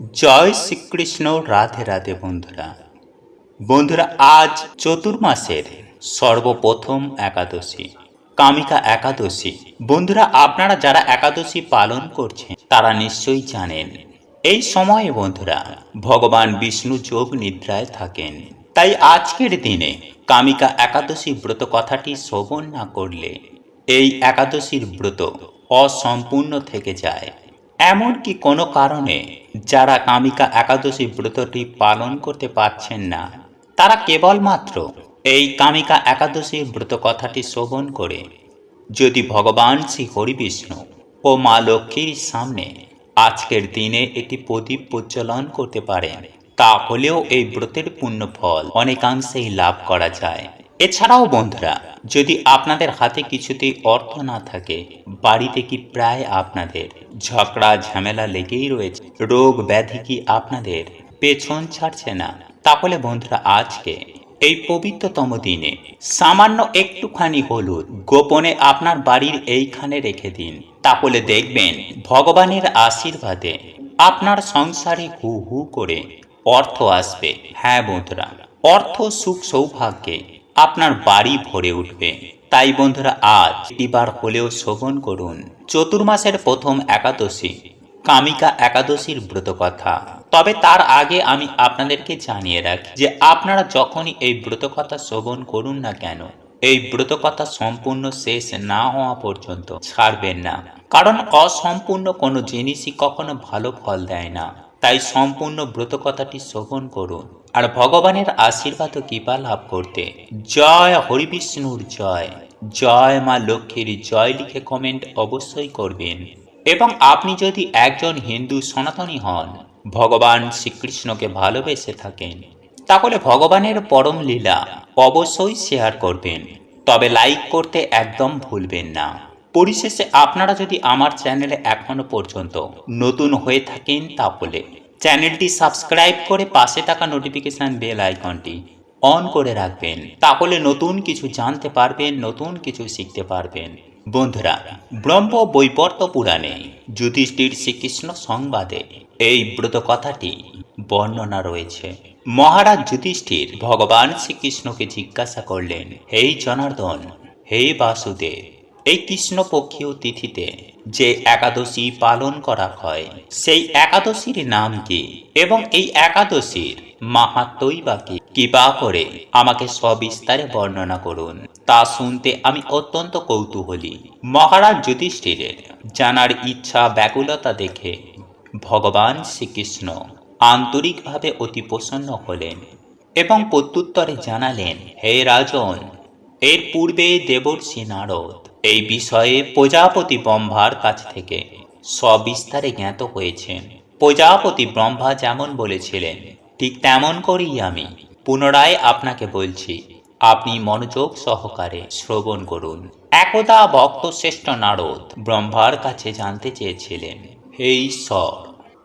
জয় শ্রীকৃষ্ণ। রাধে রাধে বন্ধুরা। বন্ধুরা, আজ চতুর্মাসের সর্বপ্রথম একাদশী, কামিকা একাদশী। বন্ধুরা, আপনারা যারা একাদশী পালন করছেন তারা নিশ্চয়ই জানেন এই সময়ে বন্ধুরা ভগবান বিষ্ণু যোগ নিদ্রায় থাকেন। তাই আজকের দিনে কামিকা একাদশী ব্রত কথাটি শ্রবণ না করলে এই একাদশীর ব্রত অসম্পূর্ণ থেকে যায়। এমনকি কোনো কারণে যারা কামিকা একাদশী ব্রতটি পালন করতে পারছেন না, তারা কেবলমাত্র এই কামিকা একাদশীর ব্রত কথাটি শ্রবণ করে যদি ভগবান শ্রী হরি বিষ্ণু ও মা লক্ষ্মীর সামনে আজকের দিনে একটি প্রদীপ প্রজ্বলন করতে পারেন, তাহলেও এই ব্রতের পুণ্য ফল অনেকাংশেই লাভ করা যায়। এছাড়াও বন্ধুরা, যদি আপনাদের হাতে কিছুতেই অর্থ না থাকে, বাড়িতে কি প্রায় আপনাদের ঝগড়া ঝামেলা লেগেই রয়েছে, রোগ ব্যাধি কি আপনাদের পেছন ছাড়ছে না, তাহলে বন্ধুরা আজকে এই পবিত্রতম দিনে সামান্য একটুখানি হলুদ গোপনে আপনার বাড়ির এইখানে রেখে দিন। তাহলে দেখবেন ভগবানের আশীর্বাদে আপনার সংসারে হু হু করে অর্থ আসবে। হ্যাঁ বন্ধুরা, অর্থ সুখ সৌভাগ্যে আপনার বাড়ি ভরে উঠবে। তাই বন্ধুরা, আজ এবার হলেও শ্রবণ করুন চতুর্মাসের প্রথম একাদশী, কামিকা একাদশীর ব্রত কথা। তবে তার আগে আমি আপনাদেরকে জানিয়ে রাখি যে আপনারা যখনই এই ব্রত কথা শ্রবণ করুন না কেন, এই ব্রত কথা সম্পূর্ণ শেষ না হওয়া পর্যন্ত ছাড়বেন না। কারণ অসম্পূর্ণ কোনো জিনিসই কখনো ভালো ফল দেয় না। তাই সম্পূর্ণ ব্রত কথাটি শ্রবণ করুন আর ভগবানের আশীর্বাদ ও কৃপা লাভ করতে জয় হরি বিষ্ণুর জয়, জয় মা লক্ষ্মীর জয় লিখে কমেন্ট অবশ্যই করবেন। এবং আপনি যদি একজন হিন্দু সনাতনী হন, ভগবান শ্রীকৃষ্ণকে ভালোবেসে থাকেন, তাহলে ভগবানের পরম লীলা অবশ্যই শেয়ার করবেন। তবে লাইক করতে একদম ভুলবেন না। পরিশেষে আপনারা যদি আমার চ্যানেলে এখনো পর্যন্ত নতুন হয়ে থাকেন, তাহলে চ্যানেলটি সাবস্ক্রাইব করে পাশে থাকা নোটিফিকেশন বেল আইকনটি অন করে রাখবেন। তাহলে নতুন কিছু জানতে পারবেন, নতুন কিছু শিখতে পারবেন। বন্ধুরা, ব্রহ্ম বৈবর্ত পুরাণে যুধিষ্ঠির শ্রীকৃষ্ণ সংবাদে এই ব্রত কথাটি বর্ণনা রয়েছে। মহারাজ যুধিষ্ঠির ভগবান শ্রীকৃষ্ণকে জিজ্ঞাসা করলেন, হে জনার্দন, হে বাসুদেব, এই কৃষ্ণপক্ষীয় তিথিতে যে একাদশী পালন করা হয় সেই একাদশীর নাম কি এবং এই একাদশীর মাহাত্ম্যই বা কি? কৃপা করে আমাকে সবিস্তারে বর্ণনা করুন। তা শুনতে আমি অত্যন্ত কৌতূহলী। মহারাজ যুধিষ্ঠিরের জানার ইচ্ছা ব্যাকুলতা দেখে ভগবান শ্রীকৃষ্ণ আন্তরিকভাবে অতি প্রসন্ন হলেন এবং প্রত্যুত্তরে জানালেন, হে রাজন, এর পূর্বে দেবর্ষি নারদ এই বিষয়ে প্রজাপতি ব্রহ্মার কাছ থেকে সবিস্তারে জ্ঞাত হয়েছেন। প্রজাপতি ব্রহ্মা যেমন বলেছিলেন ঠিক তেমন করেই আমি পুনরায় আপনাকে বলছি, আপনি মনোযোগ সহকারে শ্রবণ করুন। একদা ভক্ত শ্রেষ্ঠ নারদ ব্রহ্মার কাছে জানতে চেয়েছিলেন, হে ঈশ্বর,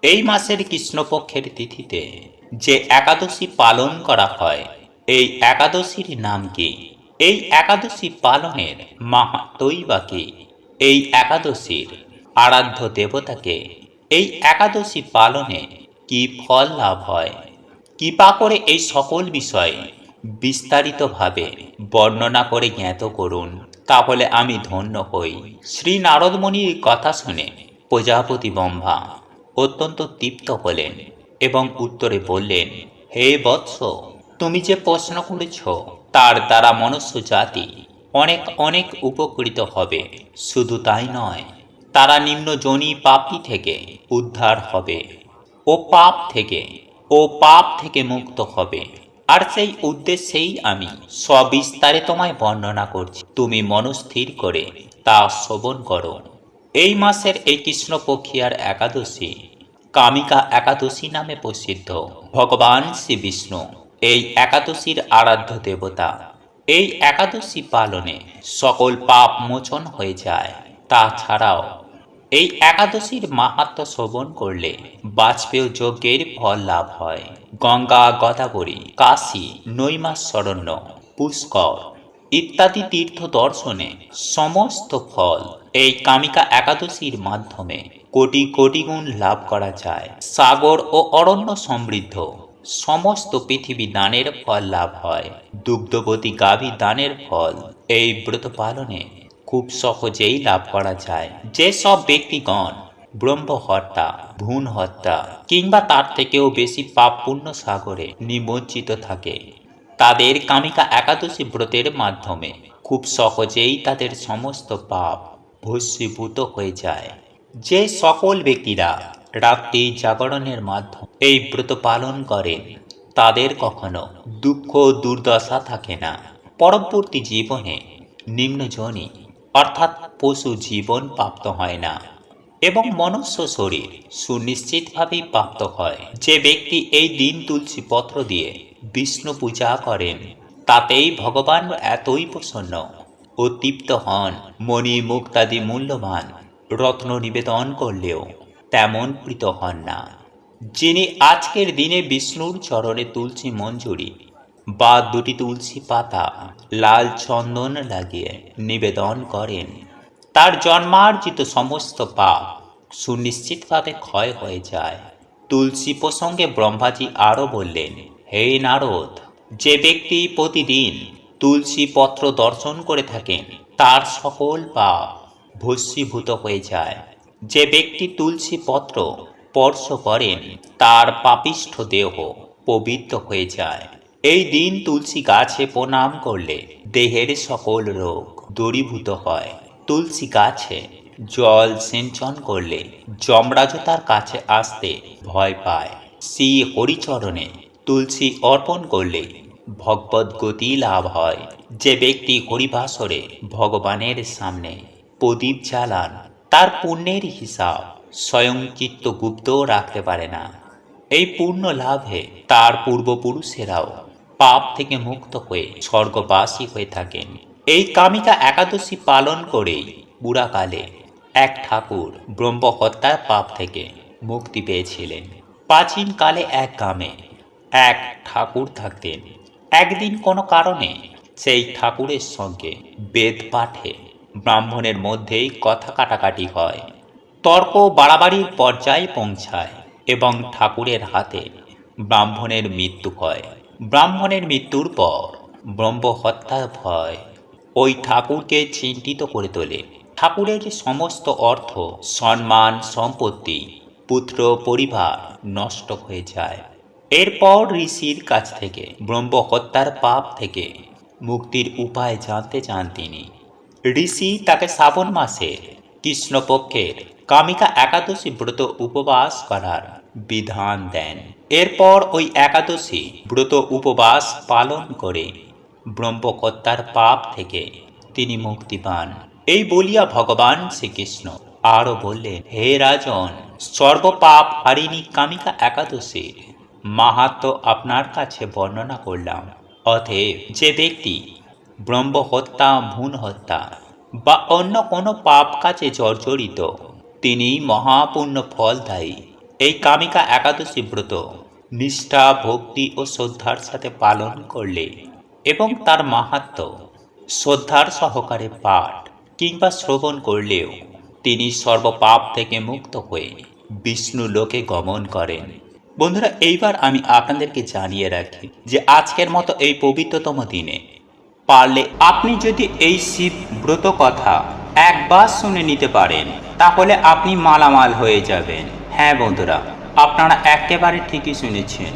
এই মাসের কৃষ্ণপক্ষের তিথিতে যে একাদশী পালন করা হয় এই একাদশীর নাম কি? এই একাদশী পালনের মাহাত্ম্যই বা কি? এই একাদশীর আরাধ্য দেবতাকে এই একাদশী পালনে কি ফল লাভ হয়? কৃপা করে এই সকল বিষয়ে বিস্তারিতভাবে বর্ণনা করে জ্ঞাত করুন, তাহলে আমি ধন্য হই। শ্রী নারদমণির কথা শুনে প্রজাপতি ব্রহ্মা অত্যন্ত তৃপ্ত হলেন এবং উত্তরে বললেন, হে বৎস, তুমি যে প্রশ্ন করেছ তার দ্বারা মনুষ্য জাতি অনেক অনেক উপকৃত হবে। শুধু তাই নয়, তারা নিম্ন যোনি পাপী থেকে উদ্ধার হবে ও পাপ থেকে মুক্ত হবে। আর সেই উদ্দেশ্যেই আমি সবিস্তারে তোমায় বর্ণনা করছি। তুমি মনস্থির করে তা শ্রবণ করো। এই মাসের এই কৃষ্ণপক্ষিয়ার একাদশী কামিকা একাদশী নামে প্রসিদ্ধ। ভগবান শ্রী বিষ্ণু এই একাদশীর আরাধ্য দেবতা। এই একাদশী পালনে সকল পাপ মোচন হয়ে যায়। তাছাড়াও এই একাদশীর মাহাত্ম্য শ্রবণ করলে বাজপেয় যজ্ঞের ফল লাভ হয়। গঙ্গা, গোদাবরী, কাশী, নৈমিষারণ্য, পুষ্কর ইত্যাদি তীর্থ দর্শনে সমস্ত ফল এই কামিকা একাদশীর মাধ্যমে কোটি কোটি গুণ লাভ করা যায়। সাগর ও অরণ্য সমৃদ্ধ সমস্ত পৃথিবী দানের ফল লাভ হয়। দুগ্ধবতী গাভী দানের ফল এই ব্রত পালনে খুব সহজেই লাভ করা যায়। যে সব ব্যক্তিগণ ব্রহ্ম হত্যা, ভ্রূণ হত্যা কিংবা তার থেকেও বেশি পাপ পুণ্য সাগরে নিমজ্জিত থাকে, তাদের কামিকা একাদশী ব্রতের মাধ্যমে খুব সহজেই তাদের সমস্ত পাপ ভস্মীভূত হয়ে যায়। যে সকল ব্যক্তিরা রাত্রি জাগরণের মাধ্যমে এই ব্রত পালন করেন, তাদের কখনো দুঃখ দুর্দশা থাকে না। পরবর্তী জীবনে নিম্নজনী অর্থাৎ পশু জীবন প্রাপ্ত হয় না এবং মনুষ্য শরীর সুনিশ্চিতভাবেই প্রাপ্ত হয়। যে ব্যক্তি এই দিন তুলসী পত্র দিয়ে বিষ্ণু পূজা করেন, তাতেই ভগবান এতই প্রসন্ন ও তৃপ্ত হন, মণি মুক্তাদি মূল্যবান রত্ন নিবেদন করলেও তেমন প্রীত হন না। যিনি আজকের দিনে বিষ্ণুর চরণে তুলসী মঞ্জুরি বা দুটি তুলসী পাতা লাল চন্দন লাগিয়ে নিবেদন করেন, তার জন্মার্জিত সমস্ত পাপ সুনিশ্চিতভাবে ক্ষয় হয়ে যায়। তুলসী প্রসঙ্গে ব্রহ্মাজি আরও বললেন, হে নারদ, যে ব্যক্তি প্রতিদিন তুলসী পত্র দর্শন করে থাকেন, তার সকল পাপ ভস্মীভূত হয়ে যায়। যে ব্যক্তি তুলসী পত্র স্পর্শ করেন, তার পাপিষ্ঠ দেহ পবিত্র হয়ে যায়। এই দিন তুলসী গাছে প্রণাম করলে দেহের সকল রোগ দূরীভূত হয়। তুলসী গাছে জল সিঞ্চন করলে যমরাজ তার কাছে আসতে ভয় পায়। শ্রী হরিচরণে তুলসী অর্পণ করলে ভগবত গতি লাভ হয়। যে ব্যক্তি হরিবাসরে ভগবানের সামনে প্রদীপ জ্বালান, তার পুণ্যের হিসাব স্বয়ং চিত্তগুপ্ত রাখতে পারে না। এই পুণ্য লাভে তার পূর্বপুরুষেরাও পাপ থেকে মুক্ত হয়ে স্বর্গবাসী হয়ে থাকেন। এই কামিকা একাদশী পালন করেই বুড়াকালে এক ঠাকুর ব্রহ্মহত্যার পাপ থেকে মুক্তি পেয়েছিলেন। প্রাচীনকালে এক গ্রামে এক ঠাকুর থাকতেন। একদিন কোনো কারণে সেই ঠাকুরের সঙ্গে বেদ পাঠে ব্রাহ্মণের মধ্যেই কথা কাটাকাটি হয়। তর্ক বাড়াবাড়ির পর্যায়ে পৌঁছায় এবং ঠাকুরের হাতে ব্রাহ্মণের মৃত্যু হয়। ব্রাহ্মণের মৃত্যুর পর ব্রহ্মহত্যার ভয় ওই ঠাকুরকে চিন্তিত করে তোলে। ঠাকুরের সমস্ত অর্থ, সম্মান, সম্পত্তি, পুত্র পরিবার নষ্ট হয়ে যায়। এরপর ঋষির কাছ থেকে ব্রহ্মহত্যার পাপ থেকে মুক্তির উপায় জানতে চান তিনি। ঋষি তাকে শ্রাবণ মাসের কৃষ্ণপক্ষের কামিকা একাদশী ব্রত উপবাস করার বিধান দেন। এরপর ওই একাদশী ব্রত উপবাস পালন করে ব্রহ্মহত্যার পাপ থেকে তিনি মুক্তি পান। এই বলিয়া ভগবান শ্রীকৃষ্ণ আরও বললেন, হে রাজন, সর্বপাপ হারিণী কামিকা একাদশীর মাহাত্ম্য আপনার কাছে বর্ণনা করলাম। অতএব যে ব্যক্তি ব্রহ্মহত্যা, ভ্রূণ হত্যা বা অন্য কোনো পাপ কাজে জর্জরিত, তিনি মহাপুণ্য ফলদায়ী এই কামিকা একাদশী ব্রত নিষ্ঠা, ভক্তি ও শ্রদ্ধার সাথে পালন করলে এবং তার মাহাত্ম্য শ্রদ্ধার সহকারে পাঠ কিংবা শ্রবণ করলেও তিনি সর্বপাপ থেকে মুক্ত হয়ে বিষ্ণু লোকে গমন করেন। বন্ধুরা, এইবার আমি আপনাদেরকে জানিয়ে রাখি যে আজকের মতো এই পবিত্রতম দিনে পারলে আপনি যদি এই শিব ব্রত কথা একবার শুনে নিতে পারেন, তাহলে আপনি মালামাল হয়ে যাবেন। হ্যাঁ বন্ধুরা, আপনারা একেবারে ঠিকই শুনেছেন।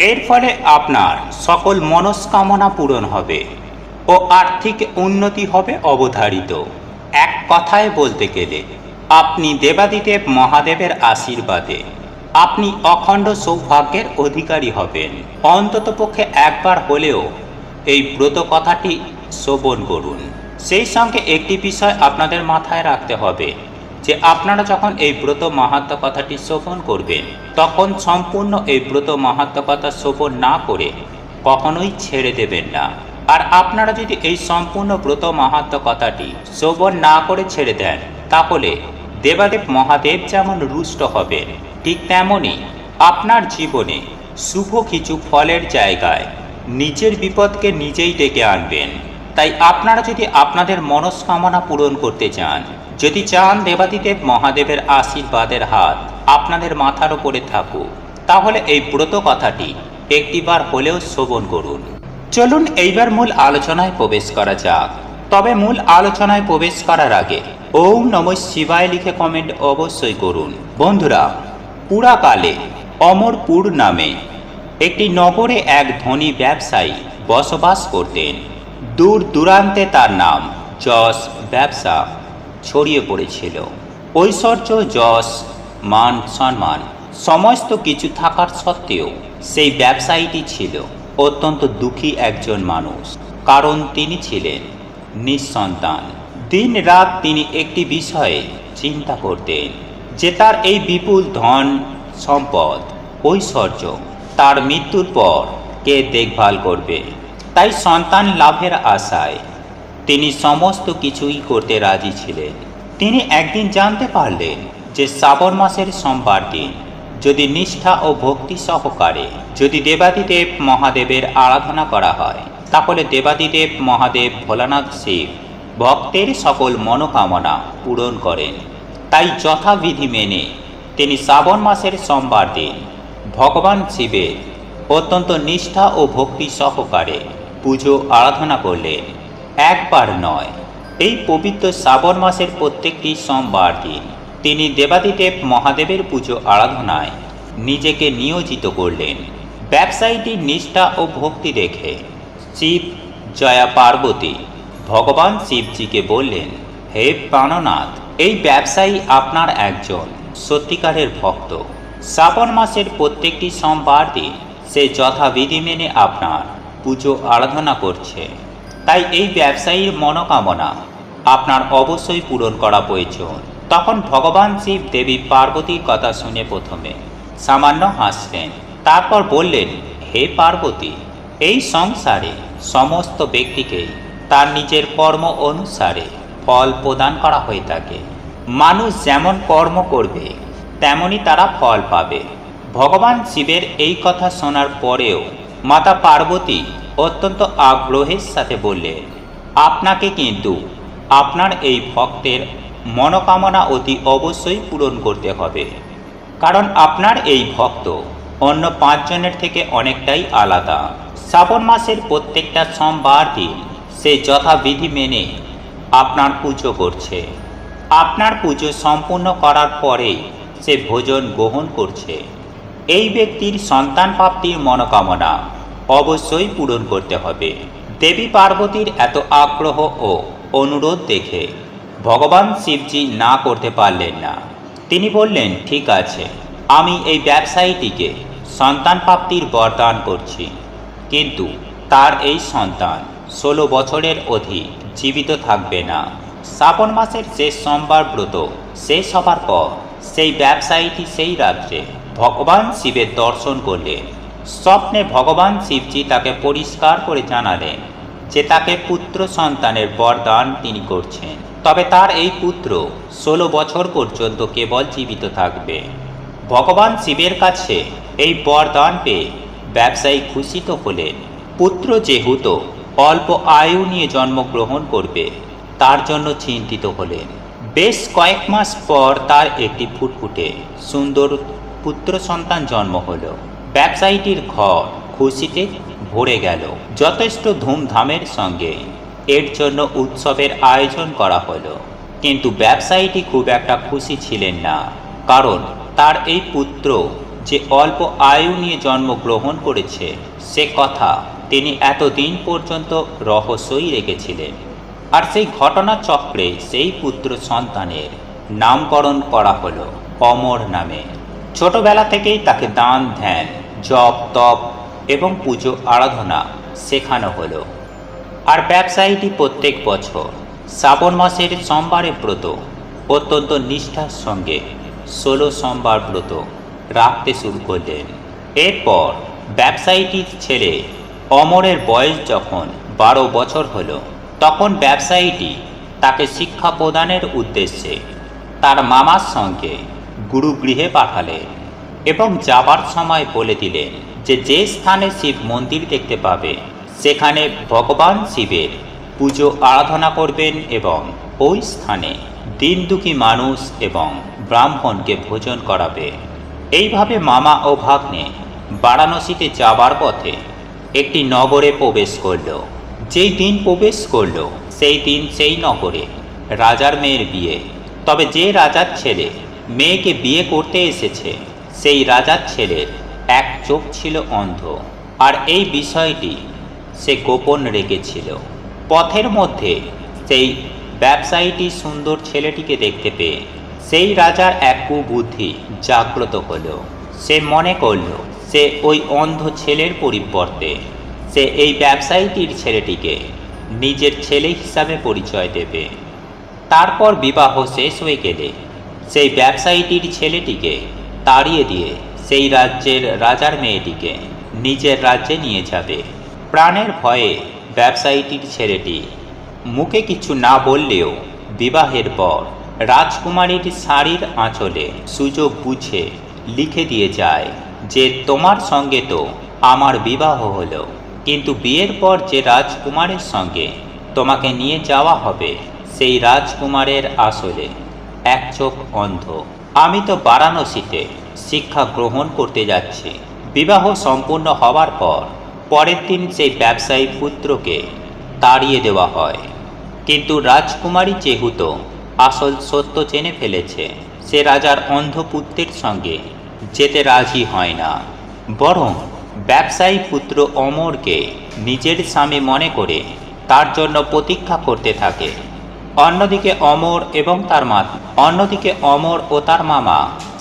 এর ফলে আপনার সকল মনস্কামনা পূরণ হবে ও আর্থিক উন্নতি হবে অবধারিত। এক কথায় বলতে গেলে আপনি দেবাদিদেব মহাদেবের আশীর্বাদে আপনি অখণ্ড সৌভাগ্যের অধিকারী হবেন। অন্ততপক্ষে একবার হলেও এই ব্রত কথাটি শ্রবণ করুন। সেই সঙ্গে একটি বিষয় আপনাদের মাথায় রাখতে হবে যে আপনারা যখন এই ব্রত মাহাত্ম্য কথাটি শ্রবণ করবেন, তখন সম্পূর্ণ এই ব্রত মাহাত্ম্য কথা শ্রবণ না করে কখনোই ছেড়ে দেবেন না। আর আপনারা যদি এই সম্পূর্ণ ব্রত মাহাত্ম্য কথাটি শ্রবণ না করে ছেড়ে দেন, তাহলে দেবাদেব মহাদেব যেমন রুষ্ট হবেন, ঠিক তেমনই আপনার জীবনে শুভ কিছু ফলের জায়গায় নিজের বিপদকে নিজেই ডেকে আনবেন। তাই আপনারা যদি আপনাদের মনস্কামনা পূরণ করতে চান, যদি চান দেবাদিদেব মহাদেবের আশীর্বাদের হাত আপনাদের মাথার ওপরে থাকুক, তাহলে এই ব্রত কথাটি একটিবার হলেও শ্রবণ করুন। চলুন এইবার মূল আলোচনায় প্রবেশ করা যাক। তবে মূল আলোচনায় প্রবেশ করার আগে ওম নমঃ শিবায় লিখে কমেন্ট অবশ্যই করুন। বন্ধুরা, পুরাকালে অমরপুর নামে একটি নগরে এক ধনী ব্যবসায়ী বসবাস করতেন। দূর দূরান্তে তার নাম, যশ, ব্যবসা ছড়িয়ে পড়েছিল। ঐশ্বর্য, যশ, মান, সম্মান সমস্ত কিছু থাকার সত্ত্বেও সেই ব্যবসায়ীটি ছিল অত্যন্ত দুঃখী একজন মানুষ। কারণ তিনি ছিলেন নিঃসন্তান। দিন রাত তিনি একটি বিষয়ে চিন্তা করতেন যে তার এই বিপুল ধন সম্পদ, ঐশ্বর্য তার মৃত্যুর পর কে দেখভাল করবে। তাই সন্তান লাভের আশায় তিনি সমস্ত কিছুই করতে রাজি ছিলেন। তিনি একদিন জানতে পারলেন যে শ্রাবণ মাসের সোমবার দিন যদি নিষ্ঠা ও ভক্তি সহকারে যদি দেবাদিদেব মহাদেবের আরাধনা করা হয়, তাহলে দেবাদিদেব মহাদেব ভোলানাথ শিব ভক্তের সকল মনোকামনা পূরণ করেন। তাই যথাবিধি মেনে তিনি শ্রাবণ মাসের সোমবার দিন ভগবান শিবের অত্যন্ত নিষ্ঠা ও ভক্তি সহকারে পুজো আরাধনা করলেন। একবার নয়, এই পবিত্র শ্রাবণ মাসের প্রত্যেকটি সোমবার দিন তিনি দেবাদিদেব মহাদেবের পুজো আরাধনায় নিজেকে নিয়োজিত করলেন। ব্যবসায়ীটির নিষ্ঠা ও ভক্তি দেখে শিব, জয়া পার্বতী ভগবান শিবজিকে বললেন, হে প্রাণনাথ, এই ব্যবসায়ী আপনার একজন সত্যিকারের ভক্ত। শ্রাবণ মাসের প্রত্যেকটি সোমবার দিন সে যথাবিধি মেনে আপনার পুজো আরাধনা করছে। তাই এই ব্যবসায়ীর মনোকামনা আপনার অবশ্যই পূরণ করা প্রয়োজন। তখন ভগবান শিব দেবী পার্বতীর কথা শুনে প্রথমে সামান্য হাসলেন, তারপর বললেন, হে পার্বতী, এই সংসারে সমস্ত ব্যক্তিকে তার নিজের কর্ম অনুসারে ফল প্রদান করা হয়ে থাকে। মানুষ যেমন কর্ম করবে তেমনই তারা ফল পাবে। ভগবান শিবের এই কথা শোনার পরেও মাতা পার্বতী অত্যন্ত আগ্রহের সাথে বললেন, আপনাকে কিন্তু আপনার এই ভক্তের মনোকামনা অতি অবশ্যই পূরণ করতে হবে। কারণ আপনার এই ভক্ত অন্য 5 জনের থেকে অনেকটাই আলাদা। শ্রাবণ মাসের প্রত্যেকটা সোমবার দিন সে যথাবিধি মেনে আপনার পুজো করছে। আপনার পুজো সম্পূর্ণ করার পরেই সে ভোজন গ্রহণ করছে। এই ব্যক্তির সন্তান প্রাপ্তির মনোকামনা অবশ্যই পূরণ করতে হবে। দেবী পার্বতীর এত আগ্রহ ও অনুরোধ দেখে ভগবান শিবজি না করতে পারলেন না। তিনি বললেন, ঠিক আছে, আমি এই ব্যবসায়ীটিকে সন্তান প্রাপ্তির বরদান করছি, কিন্তু তার এই সন্তান 16 বছরের অধিক জীবিত থাকবে না। শ্রাবণ মাসের শেষ সোমবার ব্রত শেষ হবার পর সেই ব্যবসায়ীটি সেই রাত্রে ভগবান শিবের দর্শন করলেন। স্বপ্নে ভগবান শিবজি তাকে পরিষ্কার করে জানালেন যে তাকে পুত্র সন্তানের বরদান তিনি করছেন। তবে তার এই পুত্র 16 বছর পর্যন্ত কেবল জীবিত থাকবে। ভগবান শিবের কাছে এই বরদান পেয়ে ব্যবসায়ী খুশি তো হলেন। পুত্র যেহেতু অল্প আয়ু নিয়ে জন্মগ্রহণ করবে তার জন্য চিন্তিত হলেন। বেশ কয়েক মাস পর তার একটি ফুটফুটে সুন্দর পুত্র সন্তান জন্ম হলো। ব্যবসায়ীটির ঘর খুশিতে ভরে গেল। যথেষ্ট ধুমধামের সঙ্গে এর জন্য উৎসবের আয়োজন করা হলো। কিন্তু ব্যবসায়ীটি খুব একটা খুশি ছিলেন না, কারণ তার এই পুত্র যে অল্প আয়ু নিয়ে জন্মগ্রহণ করেছে সে কথা তিনি এতদিন পর্যন্ত রহস্যই রেখেছিলেন। আর সেই ঘটনা চক্রে সেই পুত্র সন্তানের নামকরণ করা হলো অমর নামে। ছোটবেলা থেকেই তাকে দান, ধ্যান, জপ, তপ এবং পুজো আরাধনা শেখানো হলো। আর ব্যবসায়ীটি প্রত্যেক বছর শ্রাবণ মাসের সোমবারে ব্রত অত্যন্ত নিষ্ঠার সঙ্গে 16 সোমবার ব্রত রাখতে শুরু করলেন। এরপর ব্যবসায়ীটির ছেলে অমরের বয়স যখন 12 বছর হলো, তখন ব্যবসায়ীটি তাকে শিক্ষা প্রদানের উদ্দেশ্যে তার মামার সঙ্গে গুরুগৃহে পাঠালেন এবং যাবার সময় বলে দিলেন যে যে স্থানে শিব মন্দির দেখতে পাবে সেখানে ভগবান শিবের পুজো আরাধনা করবেন এবং ওই স্থানে দিন দুঃখী মানুষ এবং ব্রাহ্মণকে ভোজন করাবে। এইভাবে মামা ও ভাগ্নে বারাণসীতে যাবার পথে একটি নগরে প্রবেশ করল। যেই দিন প্রবেশ করল সেই দিন সেই নগরে রাজার মেয়ের বিয়ে। তবে যে রাজার ছেলে মেয়েকে বিয়ে করতে এসেছে সেই রাজার ছেলের এক চোখ ছিল অন্ধ, আর এই বিষয়টি সে গোপন রেখেছিল। পথের মধ্যে সেই ব্যবসায়ীটি সুন্দর ছেলেটিকে দেখতে পেয়ে সেই রাজার এক কুবুদ্ধি জাগ্রত হলো। সে মনে করল সে ওই অন্ধ ছেলের পরিবর্তে সে এই ব্যবসায়ীটির ছেলেটিকে নিজের ছেলে হিসাবে পরিচয় দেবে। তারপর বিবাহ শেষ হয়ে গেলে সেই ব্যবসায়ীটির ছেলেটিকে তাড়িয়ে দিয়ে সেই রাজ্যের রাজার মেয়েটিকে নিজের রাজ্যে নিয়ে যাবে। প্রাণের ভয়ে ব্যবসায়ীটির ছেলেটি মুখে কিছু না বললেও বিবাহের পর রাজকুমারীর শাড়ির আঁচলে সুযোগ বুঝে লিখে দিয়ে যায় যে তোমার সঙ্গে তো আমার বিবাহ হলো, কিন্তু বিয়ের পর যে রাজকুমারের সঙ্গে তোমাকে নিয়ে যাওয়া হবে সেই রাজকুমারের আসলে এক চোখ অন্ধ। আমি তো বারাণসীতে শিক্ষা গ্রহণ করতে যাচ্ছি। বিবাহ সম্পূর্ণ হওয়ার পর পরের দিন সেই ব্যবসায়ী পুত্রকে তাড়িয়ে দেওয়া হয়, কিন্তু রাজকুমারী যেহেতু আসল সত্য জেনে ফেলেছে সে রাজার অন্ধ পুত্রের সঙ্গে যেতে রাজি হয় না, বরং ব্যবসায়ী পুত্র অমরকে নিজের স্বামী মনে করে তার জন্য প্রতীক্ষা করতে থাকে। অন্যদিকে অমর ও তার মামা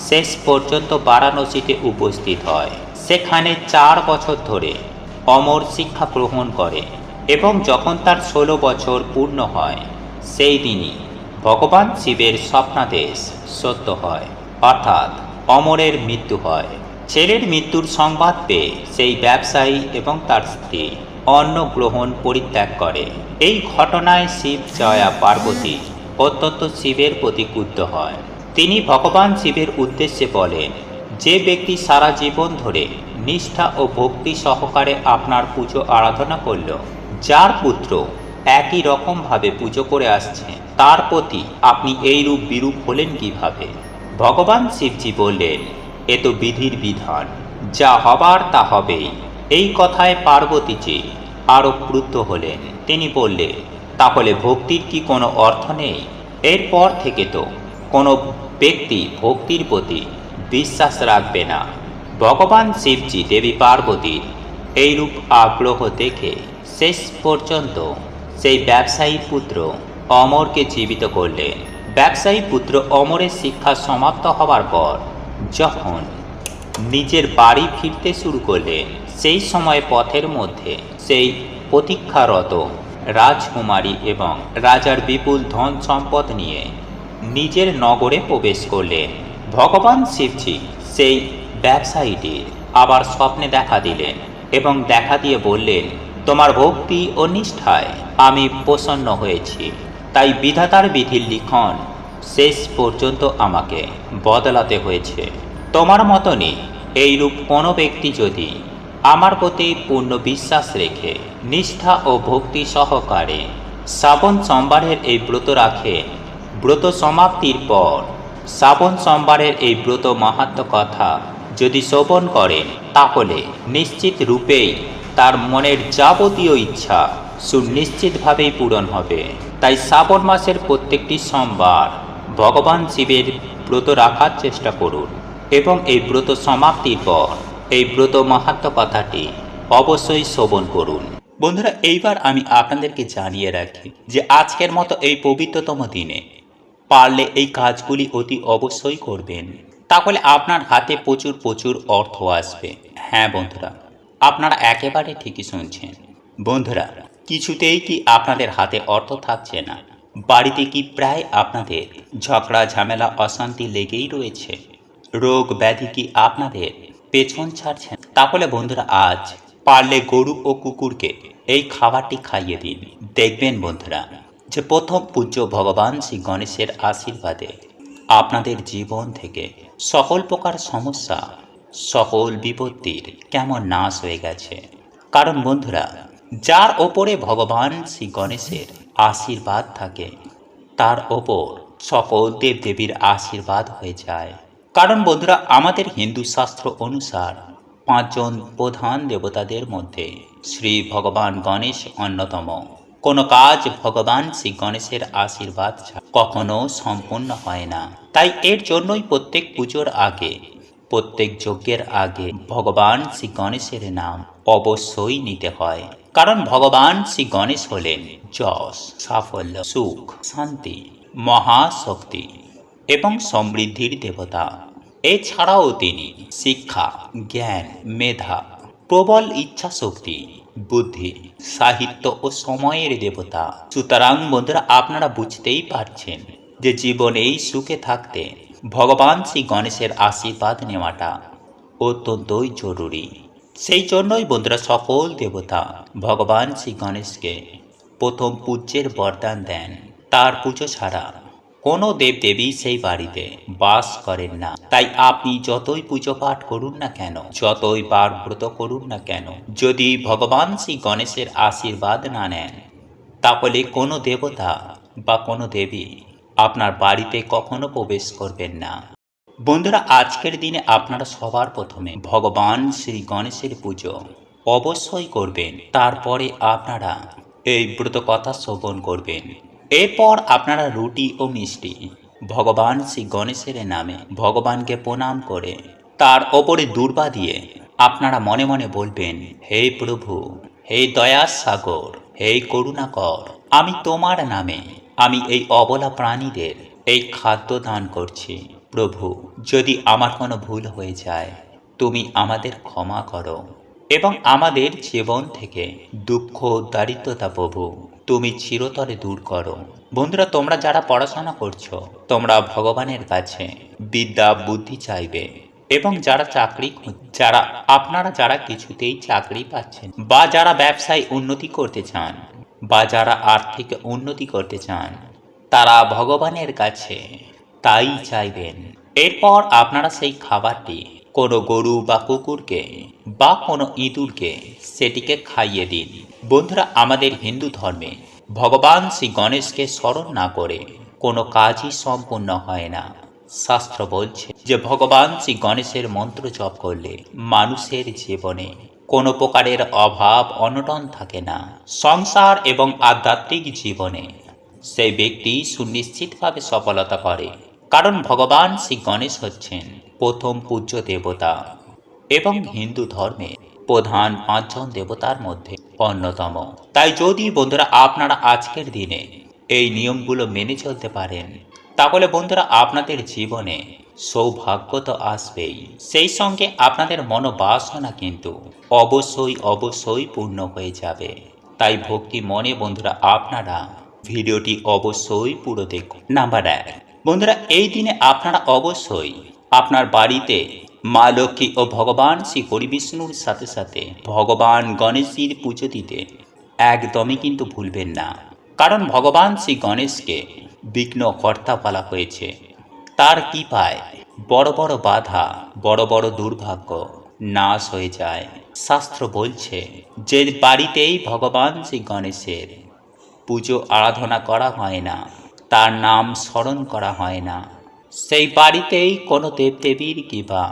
শেষ পর্যন্ত বারাণসীতে উপস্থিত হয়। সেখানে 4 বছর ধরে অমর শিক্ষা গ্রহণ করে এবং যখন তার 16 বছর পূর্ণ হয় সেই দিনই ভগবান শিবের স্বপ্নাদেশ সত্য হয়, অর্থাৎ অমরের মৃত্যু হয়। ছেলের মৃত্যুর সংবাদ পেয়ে সেই ব্যবসায়ী এবং তার স্ত্রী অন্ন গ্রহণ পরিত্যাগ করে। এই ঘটনায় শিব জয়া পার্বতী অত্যন্ত শিবের প্রতি ক্রুদ্ধ হয়। তিনি ভগবান শিবের উদ্দেশ্যে বলেন, যে ব্যক্তি সারা জীবন ধরে নিষ্ঠা ও ভক্তি সহকারে আপনার পুজো আরাধনা করল, যার পুত্র একই রকমভাবে পুজো করে আসছে, তার প্রতি আপনি এই রূপ বিরূপ হলেন কিভাবে? ভগবান শিবজি বললেন, এ তো বিধির বিধান, যা হবার তা হবেই। এই কথায় পার্বতীজি আরও ক্রুদ্ধ হলেন। তিনি বললেন, তাহলে ভক্তির কি কোনো অর্থ নেই? এরপর থেকে তো কোনো ব্যক্তি ভক্তির প্রতি বিশ্বাস রাখবে না। ভগবান শিবজি দেবী পার্বতীর এইরূপ আগ্রহ দেখে শেষ পর্যন্ত সেই ব্যবসায়ী পুত্র অমরকে জীবিত করলেন। ব্যবসায়ী পুত্র অমরের শিক্ষা সমাপ্ত হওয়ার পর যখন নিজের বাড়ি ফিরতে শুরু করলেন, সেই সময় পথের মধ্যে সেই প্রতীক্ষারত রাজকুমারী এবং রাজার বিপুল ধন সম্পদ নিয়ে নিজের নগরে প্রবেশ করলেন। ভগবান শিবজি সেই ব্যবসায়ীটির আবার স্বপ্নে দেখা দিলেন এবং দেখা দিয়ে বললেন, তোমার ভক্তি ও নিষ্ঠায় আমি প্রসন্ন হয়েছি, তাই বিধাতার বিধির লিখন শেষ পর্যন্ত আমাকে বদলাতে হয়েছে। তোমার মতনই এইরূপ কোনো ব্যক্তি যদি আমার প্রতি পূর্ণ বিশ্বাস রেখে নিষ্ঠা ও ভক্তি সহকারে শ্রাবণ সোমবারের এই ব্রত রাখে, ব্রত সমাপ্তির পর শ্রাবণ সোমবারের এই ব্রত মাহাত্ম্য কথা যদি শ্রবণ করেন, তাহলে নিশ্চিত রূপেই তার মনের যাবতীয় ইচ্ছা সুনিশ্চিতভাবেই পূরণ হবে। তাই শ্রাবণ মাসের প্রত্যেকটি সোমবার ভগবান শিবের ব্রত রাখার চেষ্টা করুন এবং এই ব্রত সমাপ্তির পর এই ব্রত মাহাত্ম্য কথাটি অবশ্যই শ্রবণ করুন। বন্ধুরা, এইবার আমি আপনাদেরকে জানিয়ে রাখি যে আজকের মতো এই পবিত্রতম দিনে পারলে এই কাজগুলি অতি অবশ্যই করবেন, তাহলে আপনার হাতে প্রচুর প্রচুর অর্থ আসবে। হ্যাঁ বন্ধুরা, আপনারা একেবারে ঠিকই শুনছেন। বন্ধুরা, কিছুতেই কি আপনাদের হাতে অর্থ থাকছে না? বাড়িতে কি প্রায় আপনাদের ঝগড়া ঝামেলা অশান্তি লেগেই রয়েছে? রোগ ব্যাধি কি আপনাদের পেছন ছাড়ছে না? তাহলে বন্ধুরা, আজ পারলে গরু ও কুকুরকে এই খাবারটি খাইয়ে দিন। দেখবেন বন্ধুরা যে প্রথম পূজ্য ভগবান শ্রী গণেশের আশীর্বাদে আপনাদের জীবন থেকে সকল প্রকার সমস্যা, সকল বিপত্তির কেমন নাশ হয়ে গেছে। কারণ বন্ধুরা, যার ওপরে ভগবান শ্রী গণেশের আশীর্বাদ থাকে তার ওপর সকল দেবদেবীর আশীর্বাদ হয়ে যায়। কারণ বন্ধুরা, আমাদের হিন্দু শাস্ত্র অনুসার 5জন প্রধান দেবতাদের মধ্যে শ্রী ভগবান গণেশ অন্যতম। কোনো কাজ ভগবান শ্রী গণেশের আশীর্বাদ ছাড়া কখনো সম্পূর্ণ হয় না। তাই এর জন্যই প্রত্যেক পুজোর আগে, প্রত্যেক যজ্ঞের আগে ভগবান শ্রী গণেশের নাম অবশ্যই নিতে হয়। কারণ ভগবান শ্রী গণেশ হলেন যশ, সাফল্য, সুখ, শান্তি, মহাশক্তি এবং সমৃদ্ধির দেবতা। এছাড়াও তিনি শিক্ষা, জ্ঞান, মেধা, প্রবল ইচ্ছা শক্তি, বুদ্ধি, সাহিত্য ও সময়ের দেবতা। সুতরাং বন্ধুরা, আপনারা বুঝতেই পারছেন যে জীবনেই সুখে থাকতে ভগবান শ্রী গণেশের আশীর্বাদ নেওয়াটা অত্যন্তই জরুরি। সেই জন্যই বন্ধুরা, সকল দেবতা ভগবান শ্রী গণেশকে প্রথম পূজ্যের বরদান দেন। তার পুজো ছাড়া কোনো দেবদেবী সেই বাড়িতে বাস করেন না। তাই আপনি যতই পুজো পাঠ করুন না কেন, যতই বার ব্রত করুন না কেন, যদি ভগবান শ্রী গণেশের আশীর্বাদ না নেন, তাহলে কোনো দেবতা বা কোনো দেবী আপনার বাড়িতে কখনো প্রবেশ করবেন না। বন্ধুরা, আজকের দিনে আপনারা সবার প্রথমে ভগবান শ্রী গণেশের পুজো অবশ্যই করবেন। তারপরে আপনারা এই ব্রত কথা শ্রবণ করবেন। এরপর আপনারা রুটি ও মিষ্টি ভগবান শ্রী গণেশের নামে ভগবানকে প্রণাম করে তার ওপরে দূর্বা দিয়ে আপনারা মনে মনে বলবেন, হে প্রভু, হে দয়ার সাগর, হে করুণাকর, আমি তোমার নামে আমি এই অবলা প্রাণীদের এই খাদ্য দান করছি। প্রভু, যদি আমার কোনো ভুল হয়ে যায়, তুমি আমাদের ক্ষমা করো এবং আমাদের জীবন থেকে দুঃখ, দারিদ্রতা প্রভু তুমি চিরতরে দূর করো। বন্ধুরা, তোমরা যারা পড়াশোনা করছো, তোমরা ভগবানের কাছে বিদ্যা বুদ্ধি চাইবে। এবং যারা আপনারা যারা কিছুতেই চাকরি পাচ্ছেন, বা যারা ব্যবসায় উন্নতি করতে চান, বা যারা আর্থিক উন্নতি করতে চান, তারা ভগবানের কাছে তাই চাইবেন। এরপর আপনারা সেই খাবারটি কোনো গরু বা কুকুরকে বা কোনো ইঁদুরকে সেটিকে খাইয়ে দিন। বন্ধুরা, আমাদের হিন্দু ধর্মে ভগবান শ্রী গণেশকে স্মরণ না করে কোনো কাজই সম্পূর্ণ হয় না। শাস্ত্র বলছে যে ভগবান শ্রী গণেশের মন্ত্র জপ করলে মানুষের জীবনে কোনো প্রকারের অভাব অনটন থাকে না। সংসার এবং আধ্যাত্মিক জীবনে সেই ব্যক্তি সুনিশ্চিতভাবে সফলতা করে। কারণ ভগবান শ্রী গণেশ হচ্ছেন প্রথম পূজ্য দেবতা এবং হিন্দু ধর্মে প্রধান 5জন দেবতার মধ্যে অন্যতম। তাই যদি বন্ধুরা আপনারা আজকের দিনে এই নিয়মগুলো মেনে চলতে পারেন, তাহলে বন্ধুরা আপনাদের জীবনে সৌভাগ্য তো আসবেই, সেই সঙ্গে আপনাদের মনোবাসনা কিন্তু অবশ্যই পূর্ণ হয়ে যাবে। তাই ভক্তি মনে বন্ধুরা আপনারা ভিডিওটি অবশ্যই পুরো দেখুন। নাম্বার 1, বন্ধুরা, এই দিনে আপনারা অবশ্যই আপনার বাড়িতে মা লক্ষ্মী ও ভগবান শ্রী হরি বিষ্ণুর সাথে সাথে ভগবান গণেশজির পুজো দিতে একদমই কিন্তু ভুলবেন না। কারণ ভগবান শ্রী গণেশকে বিঘ্নকর্তা বলা হয়েছে। তার কৃপায় বড় বড় বাধা, বড় বড় দুর্ভাগ্য নাশ হয়ে যায়। শাস্ত্র বলছে যে বাড়িতেই ভগবান শ্রী গণেশের পুজো আরাধনা করা হয় না, তার নাম স্মরণ করা হয় না, সেই বাড়িতেই কোনো দেবদেবীর কৃপা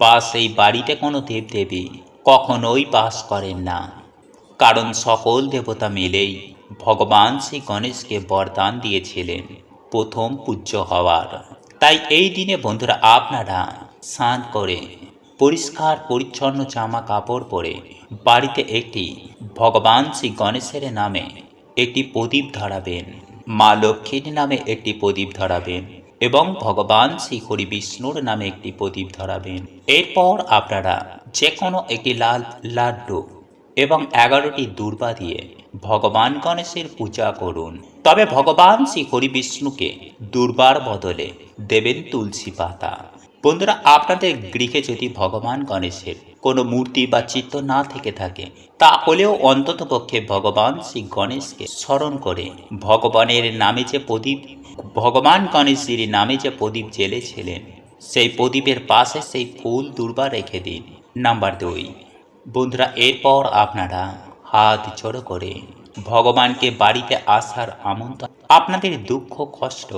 বা সেই বাড়িতে কোনো দেবদেবী কখনোই বাস করেন না। কারণ সকল দেবতা মিলেই ভগবান শ্রী গণেশকে বরদান দিয়েছিলেন প্রথম পূজ্য হওয়ার। তাই এই দিনে বন্ধুরা আপনারা স্নান করে পরিষ্কার পরিচ্ছন্ন জামা কাপড় পরে বাড়িতে একটি ভগবান শ্রী গণেশের নামে একটি প্রদীপ ধরাবেন, মা লক্ষ্মীর নামে একটি প্রদীপ ধরাবেন এবং ভগবান শ্রী হরি বিষ্ণুর নামে একটি প্রদীপ ধরাবেন। এরপর আপনারা যে কোনো একটি লাল লাড্ডু এবং 11টি দূর্বা দিয়ে ভগবান গণেশের পূজা করুন। তবে ভগবান শ্রী হরি বিষ্ণুকে দূর্বার বদলে দেবেন তুলসী পাতা। বন্ধুরা, আপনাদের গৃহে যদি ভগবান গণেশের কোনো মূর্তি বা চিত্র না থেকে থাকে, তাহলেও অন্তত পক্ষে ভগবান শ্রী গণেশকে স্মরণ করে ভগবান গণেশজির নামে যে প্রদীপ জ্বেলেছিলেন, সেই প্রদীপের পাশে সেই ফুল দূর্বা রেখে দিন। নাম্বার 2, বন্ধুরা, এরপর আপনারা হাত জড়ো করে ভগবানকে বাড়িতে আসার আমন্ত্রণ, আপনাদের দুঃখ কষ্ট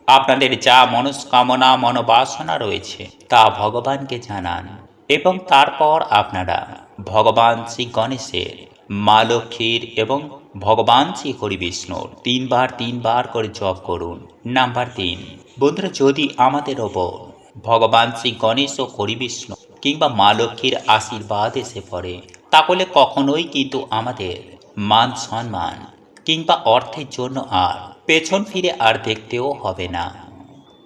আপনাদের যা মনস্কামনা মনোবাসনা রয়েছে তা ভগবানকে জানান এবং তারপর আপনারা ভগবান শ্রী গণেশের, মা লক্ষ্মীর এবং ভগবান শ্রী হরি বিষ্ণুর তিনবার করে জপ করুন। নাম্বার 3, বন্ধুরা, যদি আমাদের ওপর ভগবান শ্রী গণেশ ও হরি বিষ্ণু কিংবা মা লক্ষ্মীর আশীর্বাদ এসে পড়ে, তাহলে কখনোই কিন্তু আমাদের মান সম্মান কিংবা অর্থের জন্য আর পেছন ফিরে আর দেখতেও হবে না।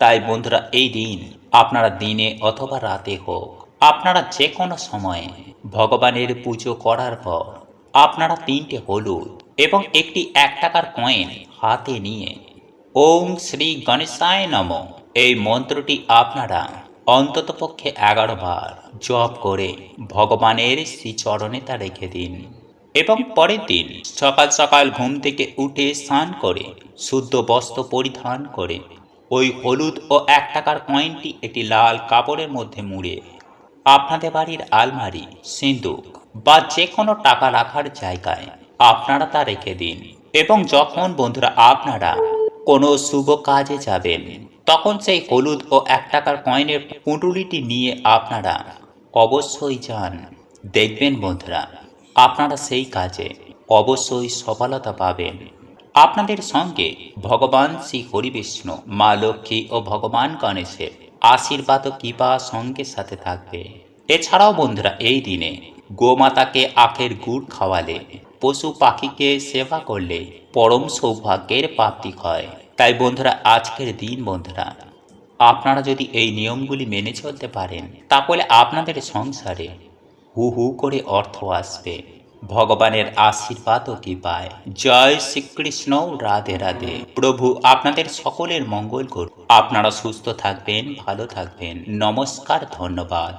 তাই বন্ধুরা, এই দিন আপনারা দিনে অথবা রাতে হোক, আপনারা যে কোনো সময়ে ভগবানের পুজো করার পর আপনারা 3টে হলুদ এবং একটি 1 টাকার কয়েন হাতে নিয়ে ওম শ্রী গণেশায় নমঃ এই মন্ত্রটি আপনারা অন্ততপক্ষে 11 বার জপ করে ভগবানের শ্রীচরণে তা রেখে দিন এবং পরের দিন সকাল সকাল ঘুম থেকে উঠে স্নান করে শুদ্ধ বস্ত্র পরিধান করে ওই হলুদ ও 1 টাকার কয়েনটি একটি লাল কাপড়ের মধ্যে মুড়ে আপনাদের বাড়ির আলমারি, সিন্দুক বা যে কোনো টাকা রাখার জায়গায় আপনারা তা রেখে দিন এবং যখন বন্ধুরা আপনারা কোনো শুভ কাজে যাবেন, তখন সেই হলুদ ও 1 টাকার কয়েনের পুঁটুলিটি নিয়ে আপনারা অবশ্যই যান। দেখবেন বন্ধুরা, আপনারা সেই কাজে অবশ্যই সফলতা পাবেন। আপনাদের সঙ্গে ভগবান শ্রী হরি বিষ্ণু, মা লক্ষ্মী ও ভগবান গণেশের আশীর্বাদ ও কৃপা সঙ্গের সাথে থাকবে। এছাড়াও বন্ধুরা, এই দিনে গোমাতাকে আখের গুড় খাওয়ালে, পশু পাখিকে সেবা করলে পরম সৌভাগ্যের প্রাপ্তি হয়। তাই বন্ধুরা, আজকের দিন বন্ধুরা আপনারা যদি এই নিয়মগুলি মেনে চলতে পারেন, তাহলে আপনাদের সংসারে হু হু করে অর্থ আসবে। ভগবানের আশীর্বাদ ও কৃপায়। জয় শ্রীকৃষ্ণ। রাধে রাধে। প্রভু আপনাদের সকলের মঙ্গল করুন। আপনারা সুস্থ থাকবেন, ভালো থাকবেন। নমস্কার, ধন্যবাদ।